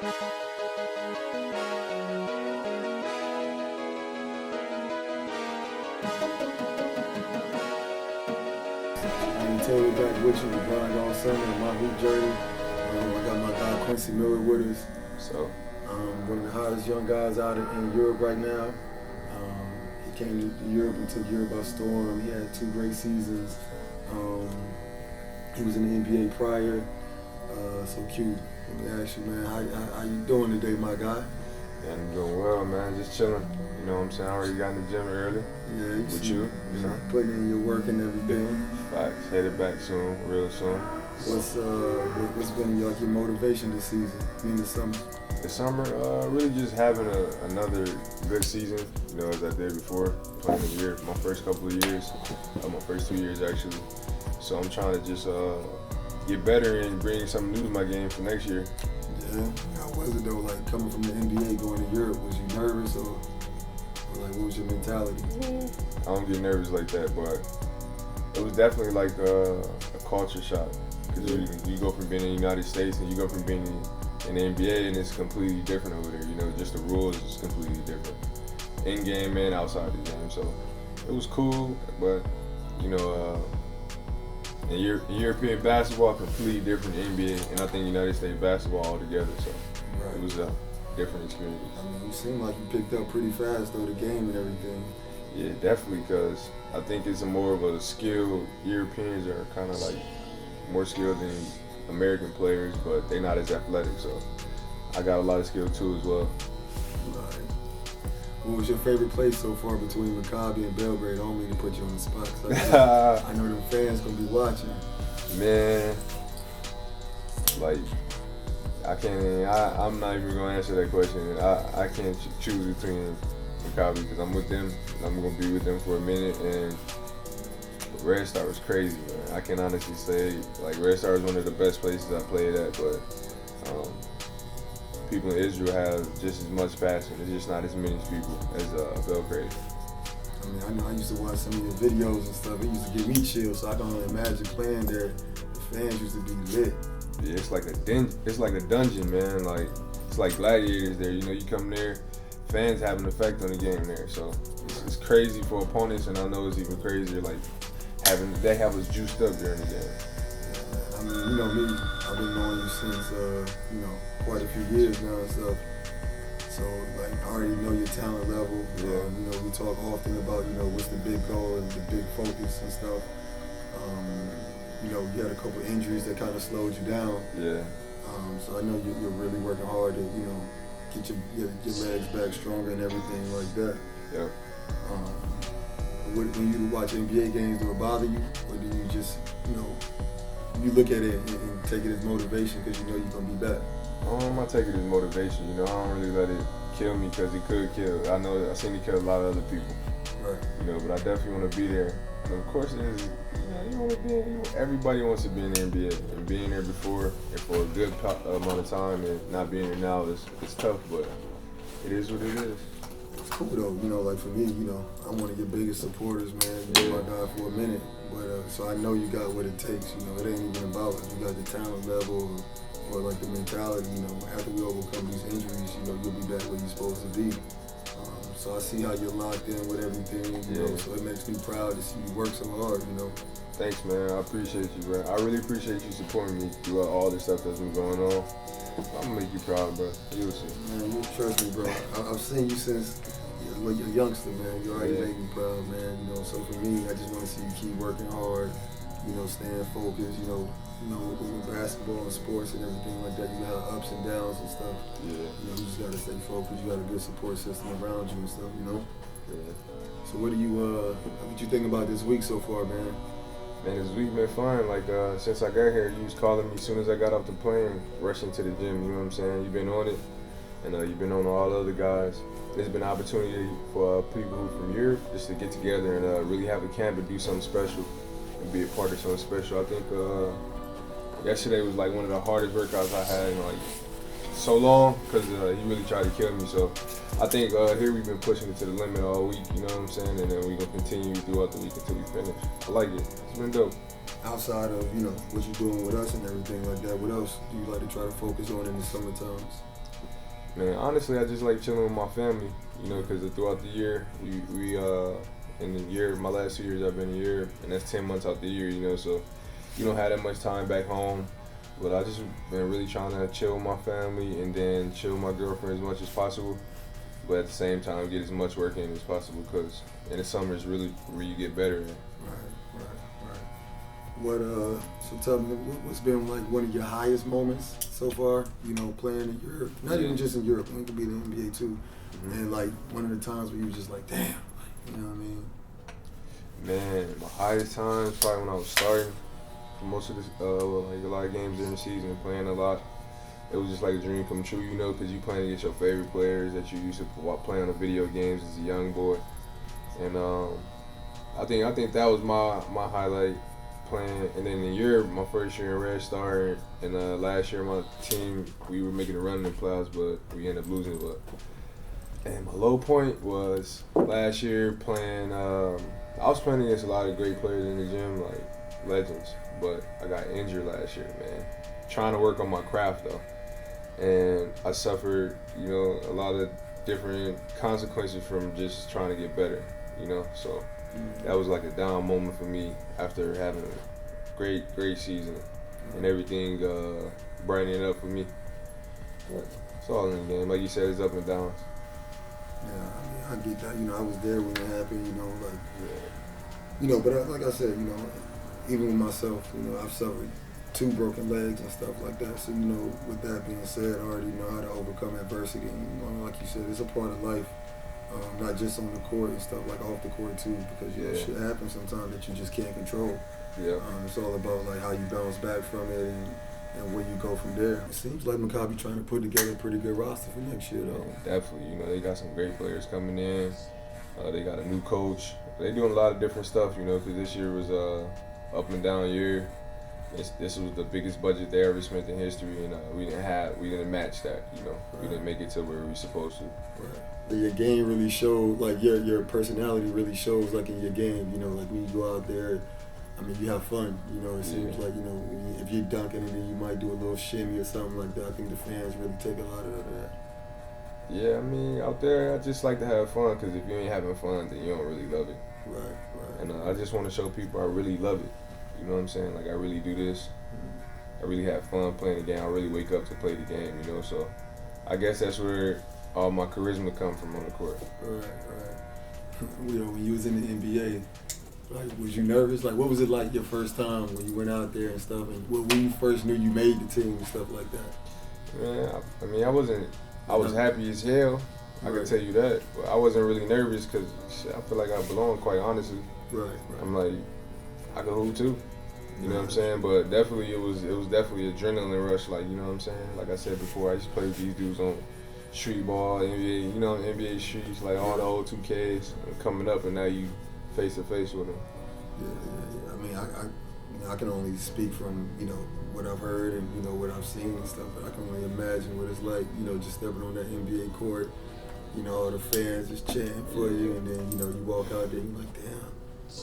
I'm Taylor back with you. We grind all summer in my hoop journey. I got my guy Quincy Miller with us. So, One of the hottest young guys out in Europe right now. He came to Europe and took Europe by storm. He had 2 great seasons. He was in the NBA prior. So Q, let me ask you, man, how you doing today, my guy? yeah, I'm doing well, man. Just chilling. You know what I'm saying? I already got in the gym early. Yeah, With you know. Putting in your work and everything. Facts. Headed back soon, real soon. What's been like your motivation this season? This summer? The summer, really just having another good season, you know, as I did before, playing the year, my first couple of years, my first 2 years actually. So I'm trying to just get better and bring something new to my game for next year. Yeah. How was it though, like coming from the NBA going to Europe? Was you nervous or like what was your mentality? I don't get nervous like that, but it was definitely like a culture shock. Because you go from being in the United States and you go from being in the NBA and it's completely different over there. You know, just the rules is completely different. In game and outside the game. So it was cool, but you know, in European basketball completely different than NBA, and I think United States basketball altogether. So Right. it was a different experience. I mean, you seem like you picked up pretty fast though, the game and everything. Yeah, definitely, because I think it's more of a skill. Europeans are kind of like more skilled than American players, but they're not as athletic. So I got a lot of skill too as well. Right. What was your favorite place so far between Maccabi and Belgrade? I don't mean to put you on the spot, 'cause I know them fans gonna be watching. Man, like I'm not even gonna answer that question. I can't choose between Maccabi because I'm with them. I'm gonna be with them for a minute, and Red Star was crazy, man. I can honestly say, like, Red Star is one of the best places I played at, but people in Israel have just as much passion. There's just not as many people as Belgrade. I mean, I know I used to watch some of your videos and stuff. It used to give me chills, so I can only imagine playing there. The fans used to be lit. Yeah, it's like a dungeon, man. Like, it's like gladiators there. You know, you come there, fans have an effect on the game there. So it's crazy for opponents, and I know it's even crazier. Like they have us juiced up during the game. I mean, you know me. I've been knowing you since quite a few years now and stuff. So like I already know your talent level. Yeah. You know, we talk often about what's the big goal and the big focus and stuff. You had a couple injuries that kind of slowed you down. Yeah. So I know you're really working hard to get your legs back stronger and everything like that. Yep. When you watch NBA games, do it bother you, or do you just you look at it and take it as motivation because you know you're gonna be back? I take it as motivation. You know, I don't really let it kill me because it could kill. I know I've seen it kill a lot of other people. Right. You know, but I definitely want to be there. And of course, you want to be. Everybody wants to be in the NBA, and being there before and for a good amount of time, and not being there now is tough. But it is what it is. It's cool though. Like for me, I'm one of your biggest supporters, man. You're my guy for a minute, but so I know you got what it takes. It ain't even about it. You got the talent level or like the mentality. After we overcome these injuries, you'll be back where you're supposed to be. So I see how you're locked in with everything, so it makes me proud to see you work so hard, Thanks, man. I appreciate you, bro. I really appreciate you supporting me throughout all this stuff that's been going on. I'm gonna make you proud, bro. You'll see. Man, you trust me, bro. I've seen you since you're a youngster, man. You already make me proud, man. So for me, I just want to see you keep working hard, staying focused, with basketball and sports and everything like that, you have ups and downs and stuff. Yeah. You just gotta stay focused. You got a good support system around you and stuff, Yeah. So what you think about this week so far, man? Man, this week been fun. Like, since I got here, you was calling me as soon as I got off the plane, rushing to the gym, you know what I'm saying? You've been on it, and you've been on all the other guys. There's been an opportunity for people who from Europe just to get together and really have a camp and do something special and be a part of something special. I think yesterday was like one of the hardest workouts I had in like so long because he really tried to kill me. So I think here we've been pushing it to the limit all week, you know what I'm saying? And then we're going to continue throughout the week until we finish. I like it. It's been dope. Outside of, what you're doing with us and everything like that, what else do you like to try to focus on in the summer times? Man, honestly, I just like chilling with my family, you know, because throughout the year, in the year, my last 2 years I've been here, and that's 10 months out the year, you know, so you don't have that much time back home. But I just been really trying to chill with my family and then chill with my girlfriend as much as possible. But at the same time, get as much work in as possible because in the summer is really where you get better. Right. What so tell me, what's been like one of your highest moments so far? You know, playing in Europe, not even just in Europe, it could be the NBA too. Mm-hmm. And like one of the times where you was just like, damn, you know what I mean? Man, my highest time is probably when I was starting for most of the like a lot of games during the season, playing a lot. It was just like a dream come true, you know, because you playing against your favorite players that you used to play on the video games as a young boy. And I think that was my highlight playing. And then in Europe, my first year in Red Star, and last year my team, we were making a run in the playoffs, but we ended up losing. And my low point was last year playing. I was playing against a lot of great players in the gym, like legends, but I got injured last year, man. Trying to work on my craft though. And I suffered, you know, a lot of different consequences from just trying to get better, you know. So that was like a down moment for me after having a great season and everything brightening up for me. But it's all in the game. Like you said, it's up and downs. Yeah, I mean, I get that. You know, I was there when it happened, you know, like, you know, but like I said, you know, even with myself, you know, I've suffered 2 broken legs and stuff like that. So, you know, with that being said, I already know how to overcome adversity. And, you know, like you said, it's a part of life, not just on the court and stuff, like off the court too, because, you know, shit happens sometimes that you just can't control. Yeah. It's all about, like, how you bounce back from it and where you go from there. It seems like Maccabi trying to put together a pretty good roster for next year, though. Yeah, definitely. You know, they got some great players coming in. They got a new coach. They doing a lot of different stuff, you know, because this year was up and down year. This was the biggest budget they ever spent in history, and we didn't match that. You know, we didn't make it to where we supposed to. Right. Your game really showed, like your personality really shows, like in your game. You know, like when you go out there, I mean, you have fun. You know, it seems like, you know, if you're dunking and then you might do a little shimmy or something like that. I think the fans really take a lot of that. Yeah, I mean, out there, I just like to have fun because if you ain't having fun, then you don't really love it. Right. And I just want to show people I really love it. You know what I'm saying? Like, I really do this. I really have fun playing the game. I really wake up to play the game, you know? So I guess that's where all my charisma comes from on the court. Right. You know, when you was in the NBA, like, was you nervous? Like, what was it like your first time when you went out there and stuff? And when you first knew you made the team and stuff like that? Man, I mean, I was happy as hell. I can tell you that. But I wasn't really nervous because I feel like I belong, quite honestly. Right. I'm like, I can hoop too. You know what I'm saying? But definitely, it was definitely adrenaline rush. Like, you know what I'm saying? Like I said before, I used to play with these dudes on street ball, NBA, you know, NBA streets, like all the old 2Ks coming up, and now you face to face with them. Yeah. I mean, I can only speak from, you know, what I've heard and, you know, what I've seen and stuff, but I can only imagine what it's like, you know, just stepping on that NBA court, you know, all the fans just chanting for you, and then, you know, you walk out there and you're like, damn,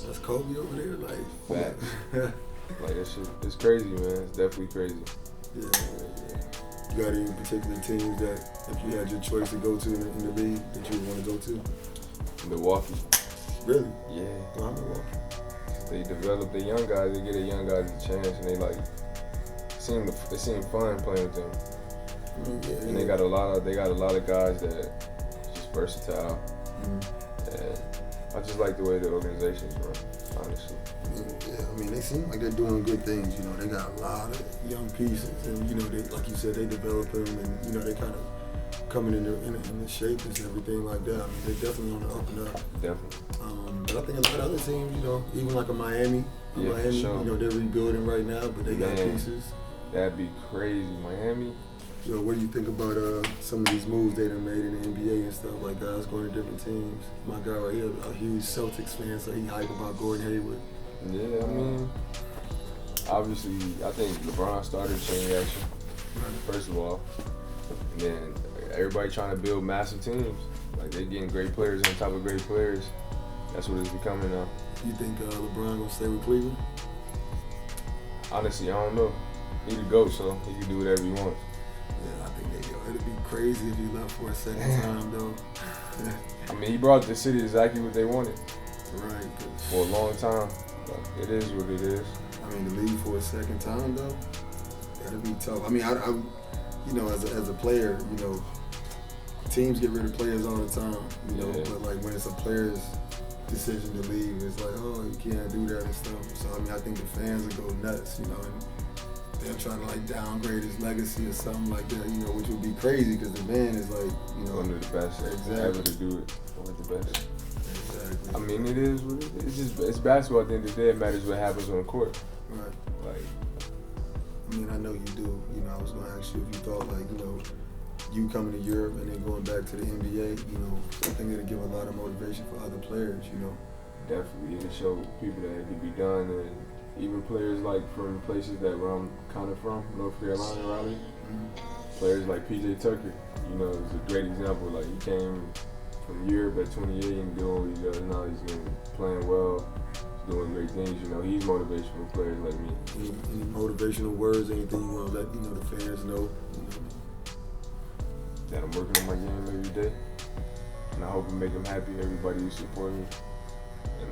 that's Kobe over there, like. Facts. Like, that shit, it's crazy, man. It's definitely crazy. Yeah. You got any particular teams that, if you had your choice to go to in the league, that you would want to go to? Milwaukee. Really? Yeah. Why Milwaukee? They develop the young guys. They get the young guys a chance, and they seem fun playing with them. And they got a lot of guys that just versatile. And I just like the way the organization's run, honestly. Yeah, I mean, they seem like they're doing good things. You know, they got a lot of young pieces, and, you know, they, like you said, they develop them, and, you know, they kind of coming in the shape and everything like that. I mean, they're definitely on the up and up. Definitely. But I think a lot of other teams, you know, even like a Miami, Sure. you know, they're rebuilding right now, but they got pieces. That'd be crazy, Miami. So what do you think about some of these moves they done made in the NBA and stuff, like guys going to different teams? My guy right here, a huge Celtics fan, so he hype about Gordon Hayward. Yeah, I mean, obviously, I think LeBron started a chain reaction, first of all. And then everybody trying to build massive teams. Like, they getting great players on top of great players. That's what it's becoming now. You think LeBron gonna stay with Cleveland? Honestly, I don't know. He the GOAT, so he can do whatever he wants. Yeah, I think it'd be crazy if he left for a second time though. I mean, he brought the city exactly what they wanted. Right. For a long time. But it is what it is. I mean, to leave for a second time though, that'd be tough. I mean, I'm you know, as a player, you know, teams get rid of players all the time, you know, but like when it's a player's decision to leave, it's like, oh, you can't do that and stuff. So I mean, I think the fans would go nuts, you know, and they'll try to like downgrade his legacy or something like that, you know, which would be crazy because the man is like, you know, one of the best ever to do it. One of the best. Exactly. I mean, it is what it is. It's just it's basketball. At the end of the day, it matters what happens on the court. Right. Like, I mean, I know you do. You know, I was gonna ask you if you thought like, you know, you coming to Europe and then going back to the NBA, you know, I think it'll give a lot of motivation for other players, you know. Definitely, it'll show people that it can be done, and even players like from places that where I'm kind of from, North Carolina, Raleigh. Mm-hmm. Players like PJ Tucker, you know, is a great example. Like he came from Europe at 28 and doing what he does now. He's playing well, he's doing great things. You know, he's motivation for players like me. Any motivational words, anything you want to let the fans know? That I'm working on my game every day, and I hope I make them happy. Everybody who support me, and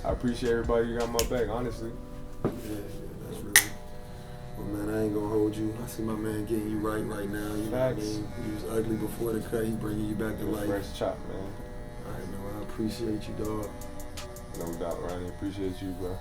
I appreciate everybody who got my back. Honestly. Yeah, that's real. Well, man, I ain't gonna hold you. I see my man getting you right now. You know what I mean? You was ugly before the cut. He bringing you back to life. Fresh chop, man. All right, man. I appreciate you, dog. No doubt, Ronnie. Appreciate you, bro.